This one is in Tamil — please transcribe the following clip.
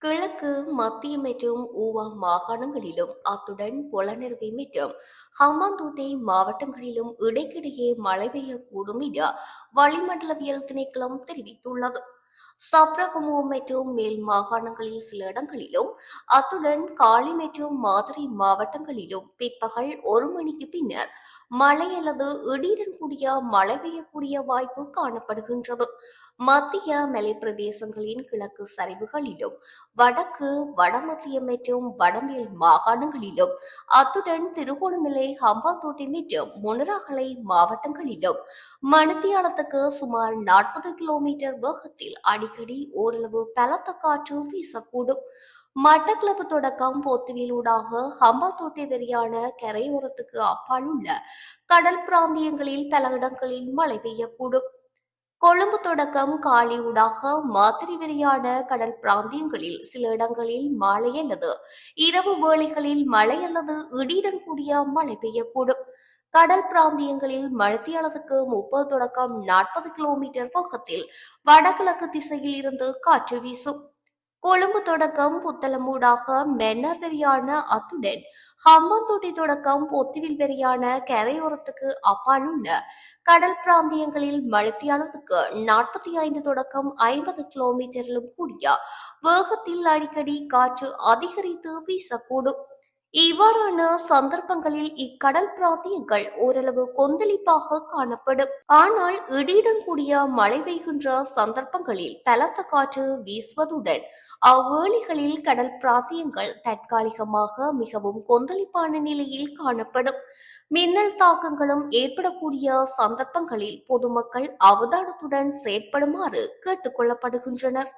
கிழக்கு, மத்திய மற்றும் ஊவா மாகாணங்களிலும் அத்துடன் பொலனறுவை மற்றும் ஹம்பாந்தோட்டை மாவட்டங்களிலும் இடைக்கிடையே மழை பெய்யக்கூடும் என வளிமண்டலவியல் திணைக்களம் தெரிவித்துள்ளது. சப்ரகமுவ மற்றும் மேல் மாகாணங்களில் சில இடங்களிலும் அத்துடன் காலி மற்றும் மாதிரி மாவட்டங்களிலும் பிற்பகல் 1 மணிக்கு பின்னர் மழை அல்லது இடியுடன் கூடிய மழை பெய்யக்கூடிய வாய்ப்பு காணப்படுகின்றது. மத்திய மலைப்பிரதேசங்களின் கிழக்கு சரிவுகளிலும் வடக்கு, வடமத்திய மற்றும் வடமேல் மாகாணங்களிலும் அத்துடன் திருகோணமலை, ஹம்பாந்தோட்டை மற்றும் மொனராகலை மாவட்டங்களிலும் மணித்தியாலத்துக்கு சுமார் 40 கிலோமீட்டர் வேகத்தில் அடிக்கடி ஓரளவு பலத்த காற்று வீசக்கூடும். மட்டக்களப்பு தொடக்கம் பொத்துவிலூடாக ஹம்பாந்தோட்டை வரையான கரையோரத்துக்கு அப்பால் உள்ள கடல் பிராந்தியங்களில் பல இடங்களில் மழை பெய்யக்கூடும். கொழும்பு தொடக்கம் காலி ஊடாக மாத்திரை வரையான கடல் பிராந்தியங்களில் சில இடங்களில் மாலை அல்லது இரவு வேளைகளில் மழை அல்லது இடியுடன் கூடிய மழை பெய்யக்கூடும். கடல் பிராந்தியங்களில் மணித்தியாலத்துக்கு 30 தொடக்கம் 40 கிலோமீட்டர் வேகத்தில் வடகிழக்கு திசையில் இருந்து காற்று வீசும். கொழும்பு தொடக்கம் புத்தளம் ஊடாக மன்னார் வரையான அத்துடன் ஹம்பாந்தோட்டை தொடக்கம் பொத்துவில் வரையான கரையோரத்துக்கு அப்பால் உள்ள கடல் பிராந்தியங்களில் மணித்தியாலத்துக்கு 45 தொடக்கம் 50 கிலோமீட்டரிலும் கூடிய வேகத்தில் அடிக்கடி காற்று அதிகரித்து வீசக்கூடும். இவ்வாறான சந்தர்ப்பங்களில் இக்கடல் பிராந்தியங்கள் ஓரளவு கொந்தளிப்பாக காணப்படும். ஆனால் இடியுடன் கூடிய மழை பெய்கின்ற சந்தர்ப்பங்களில் பலத்த காற்று வீசுவதுடன் அவ்வேளைகளில் கடல் பிராந்தியங்கள் தற்காலிகமாக மிகவும் கொந்தளிப்பான நிலையில் காணப்படும். மின்னல் தாக்கங்களும் ஏற்படக்கூடிய சந்தர்ப்பங்களில் பொதுமக்கள் அவதானத்துடன் செயற்படுமாறு கேட்டுக் கொள்ளப்படுகின்றனர்.